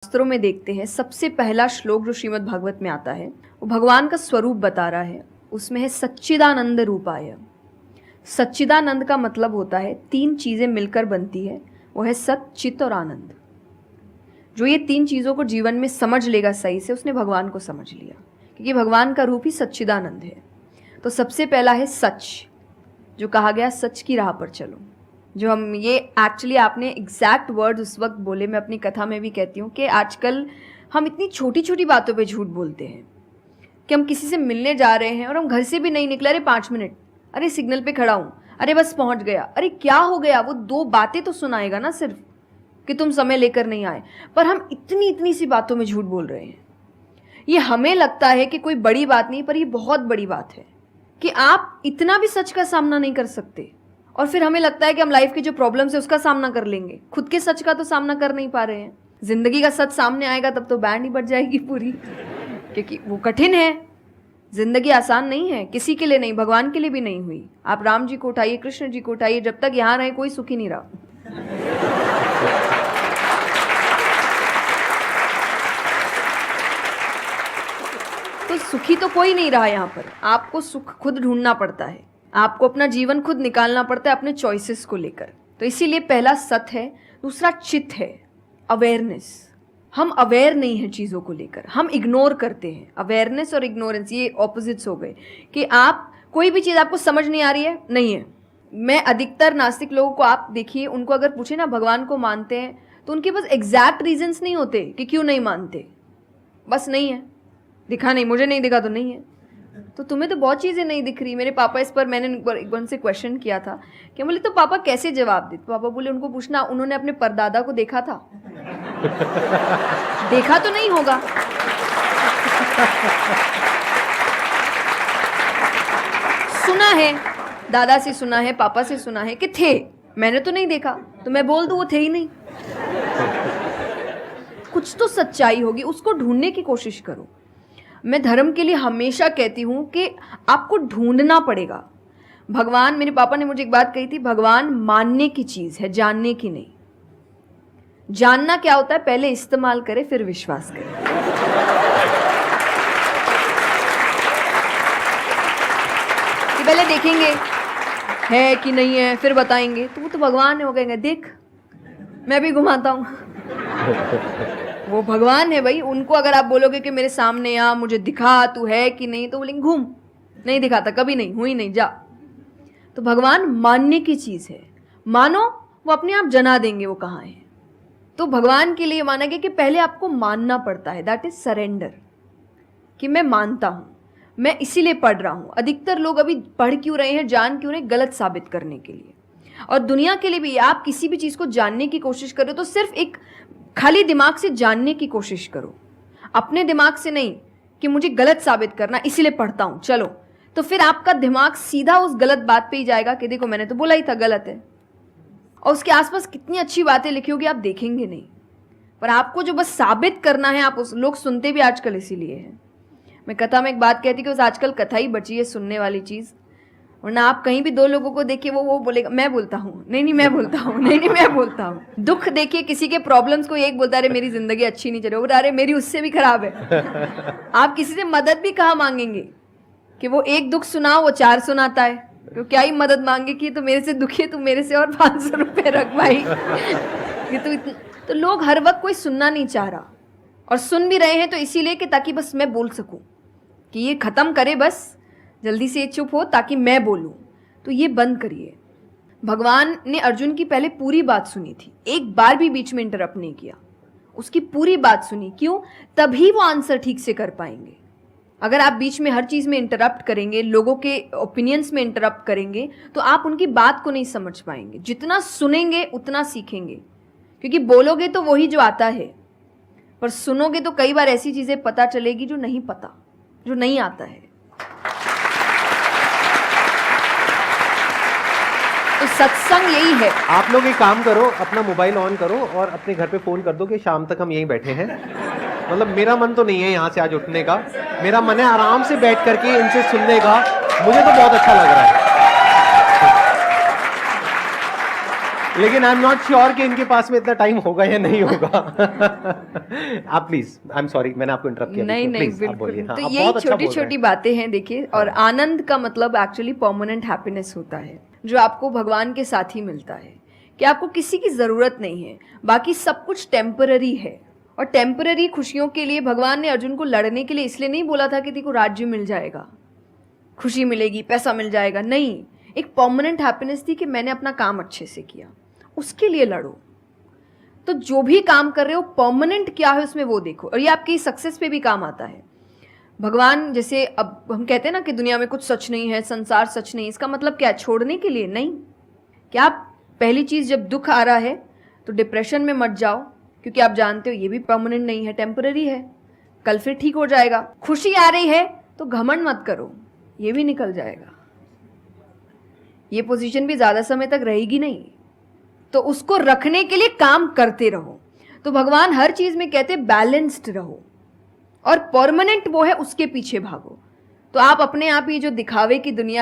शास्त्रों में देखते हैं सबसे पहला श्लोक जो श्रीमद् भागवत में आता है वो भगवान का स्वरूप बता रहा है। उसमें है सच्चिदानंद रूपाय। सच्चिदानंद का मतलब होता है तीन चीजें मिलकर बनती है, वो है सत, चित और आनंद। जो ये तीन चीजों को जीवन में समझ लेगा सही से, उसने भगवान को समझ लिया, क्योंकि भगवान का रूप ही सच्चिदानंद है। तो सबसे पहला है सच, जो कहा गया सच की राह पर चलो। जो हम ये एक्चुअली आपने एग्जैक्ट वर्ड उस वक्त बोले, मैं अपनी कथा में भी कहती हूँ कि आजकल हम इतनी छोटी छोटी बातों पे झूठ बोलते हैं कि हम किसी से मिलने जा रहे हैं और हम घर से भी नहीं निकले, अरे 5 मिनट, अरे सिग्नल पे खड़ा हूँ, अरे बस पहुँच गया, अरे क्या हो गया। वो 2 बातें तो सुनाएगा ना सिर्फ कि तुम समय लेकर नहीं आए, पर हम इतनी इतनी सी बातों में झूठ बोल रहे हैं। ये हमें लगता है कि कोई बड़ी बात नहीं, पर ये बहुत बड़ी बात है कि आप इतना भी सच का सामना नहीं कर सकते, और फिर हमें लगता है कि हम लाइफ की जो प्रॉब्लम्स है उसका सामना कर लेंगे, खुद के सच का तो सामना कर नहीं पा रहे हैं। जिंदगी का सच सामने आएगा तब तो बैंड ही बज जाएगी पूरी, क्योंकि वो कठिन है। जिंदगी आसान नहीं है, किसी के लिए नहीं, भगवान के लिए भी नहीं हुई। आप राम जी को उठाइए, कृष्ण जी को उठाइए, जब तक यहाँ रहे कोई सुखी नहीं रहा। तो सुखी तो कोई नहीं रहा यहाँ पर। आपको सुख खुद ढूंढना पड़ता है, आपको अपना जीवन खुद निकालना पड़ता है अपने चॉइसेस को लेकर। तो इसीलिए पहला सत है। दूसरा चित है, अवेयरनेस। हम अवेयर नहीं है चीज़ों को लेकर, हम इग्नोर करते हैं। अवेयरनेस और इग्नोरेंस ये ऑपोजिट्स हो गए कि आप कोई भी चीज़ आपको समझ नहीं आ रही है, नहीं है। मैं अधिकतर नास्तिक लोगों को आप देखिए, उनको अगर पूछे ना भगवान को मानते हैं, तो उनके पास एग्जैक्ट रीजंस नहीं होते कि क्यों नहीं मानते। बस नहीं है, दिखा नहीं, मुझे नहीं दिखा तो नहीं है। तो तुम्हें तो बहुत चीज़ें नहीं दिख रही। मेरे पापा इस पर मैंने एक बार से क्वेश्चन किया था कि बोले तो पापा कैसे जवाब दे। तो पापा बोले उनको पूछना उन्होंने अपने परदादा को देखा था। देखा तो नहीं होगा, सुना है, दादा से सुना है, पापा से सुना है कि थे, मैंने तो नहीं देखा, तो मैं बोल दूं वो थे ही नहीं। कुछ तो सच्चाई होगी, उसको ढूंढने की कोशिश करो। मैं धर्म के लिए हमेशा कहती हूं कि आपको ढूंढना पड़ेगा। भगवान, मेरे पापा ने मुझे एक बात कही थी, भगवान मानने की चीज है, जानने की नहीं। जानना क्या होता है, पहले इस्तेमाल करें फिर विश्वास करें। कि पहले देखेंगे है कि नहीं है, फिर बताएंगे, तो वो तो भगवान है, वो कहेंगे देख मैं भी घुमाता हूं। वो भगवान है भाई। उनको अगर आप बोलोगे कि मेरे सामने आ, मुझे दिखा तू है कि नहीं, तो बोलेंगे घूम, नहीं दिखाता, कभी नहीं हुई, नहीं जा। तो भगवान मानने की चीज है, मानो वो अपने आप जना देंगे वो कहाँ है। तो भगवान के लिए माना गया कि पहले आपको मानना पड़ता है, दैट इज सरेंडर, कि मैं मानता हूं, मैं इसीलिए पढ़ रहा हूं। अधिकतर लोग अभी पढ़ क्यों रहे हैं, जान क्यों रहे, गलत साबित करने के लिए। और दुनिया के लिए भी, आप किसी भी चीज को जानने की कोशिश करो तो सिर्फ एक खाली दिमाग से जानने की कोशिश करो, अपने दिमाग से नहीं कि मुझे गलत साबित करना इसीलिए पढ़ता हूं चलो। तो फिर आपका दिमाग सीधा उस गलत बात पे ही जाएगा कि देखो मैंने तो बोला ही था गलत है, और उसके आसपास कितनी अच्छी बातें लिखी होगी आप देखेंगे नहीं। पर आपको जो बस साबित करना है, आप उस लोग सुनते भी आजकल इसीलिए है। मैं कथा में एक बात कहती कि बस आजकल कथा ही बची है सुनने वाली चीज, वरना आप कहीं भी 2 लोगों को देखिए वो बोलेगा मैं बोलता हूँ, नहीं मैं बोलता हूँ, नहीं मैं बोलता हूँ। दुख देखिए किसी के, प्रॉब्लम्स को एक बोलता है अरे मेरी जिंदगी अच्छी नहीं चल रही, अरे मेरी उससे भी खराब है। आप किसी से मदद भी कहाँ मांगेंगे कि वो एक दुख सुनाओ वो 4 सुनाता है, तो क्या ही मदद मांगे कि तो मेरे से दुखी है, तू मेरे से और 500 रुपये रख भाई। ये तो इतना, तो लोग हर वक्त कोई सुनना नहीं चाह रहा, और सुन भी रहे हैं तो इसीलिए कि ताकि बस मैं बोल सकूं, कि ये खत्म करे बस जल्दी से, चुप हो ताकि मैं बोलूं। तो ये बंद करिए। भगवान ने अर्जुन की पहले पूरी बात सुनी थी, एक बार भी बीच में इंटरप्ट नहीं किया, उसकी पूरी बात सुनी। क्यों? तभी वो आंसर ठीक से कर पाएंगे। अगर आप बीच में हर चीज में इंटरप्ट करेंगे, लोगों के ओपिनियंस में इंटरप्ट करेंगे, तो आप उनकी बात को नहीं समझ पाएंगे। जितना सुनेंगे उतना सीखेंगे, क्योंकि बोलोगे तो वही जो आता है, पर सुनोगे तो कई बार ऐसी चीजें पता चलेगी जो नहीं पता, जो नहीं आता है। तो सत्संग यही है। आप लोग एक काम करो, अपना मोबाइल ऑन करो और अपने घर पे फोन कर दो कि शाम तक हम यहीं बैठे हैं। मतलब मेरा मन तो नहीं है यहाँ से आज उठने का, मेरा मन है आराम से बैठ करके इनसे सुनने का। मुझे तो बहुत अच्छा लग रहा है। लेकिन आई एम नॉट श्योर कि इनके पास में इतना टाइम होगा या नहीं होगा। आप प्लीज, आई एम सॉरी मैंने आपको इंटरप्ट किया। नहीं नहीं Please, आप बोलिए। बिल्कुल। हाँ, तो आप यही बहुत अच्छा छोटी बोल रहे छोटी हैं। बातें हैं देखिए, और आनंद का मतलब एक्चुअली परमानेंट हैप्पीनेस होता है, जो आपको भगवान के साथ ही मिलता है, कि आपको किसी की ज़रूरत नहीं है, बाकी सब कुछ टेम्पररी है। और टेम्पररी खुशियों के लिए भगवान ने अर्जुन को लड़ने के लिए इसलिए नहीं बोला था कि तेको राज्य मिल जाएगा, खुशी मिलेगी, पैसा मिल जाएगा, नहीं। एक परमानेंट हैप्पीनेस थी कि मैंने अपना काम अच्छे से किया, उसके लिए लड़ो। तो जो भी काम कर रहे हो परमानेंट क्या है उसमें वो देखो, और ये आपकी सक्सेस पे भी काम आता है। भगवान जैसे अब हम कहते हैं ना कि दुनिया में कुछ सच नहीं है, संसार सच नहीं, इसका मतलब क्या, छोड़ने के लिए नहीं। क्या आप पहली चीज़, जब दुख आ रहा है तो डिप्रेशन में मत जाओ, क्योंकि आप जानते हो ये भी परमानेंट नहीं है, टेम्पररी है, कल फिर ठीक हो जाएगा। खुशी आ रही है तो घमंड मत करो, ये भी निकल जाएगा, ये पोजीशन भी ज़्यादा समय तक रहेगी नहीं, तो उसको रखने के लिए काम करते रहो। तो भगवान हर चीज़ में कहते बैलेंस्ड रहो, और परमानेंट वो है उसके पीछे भागो। तो आप अपने आप ही जो दिखावे की दुनिया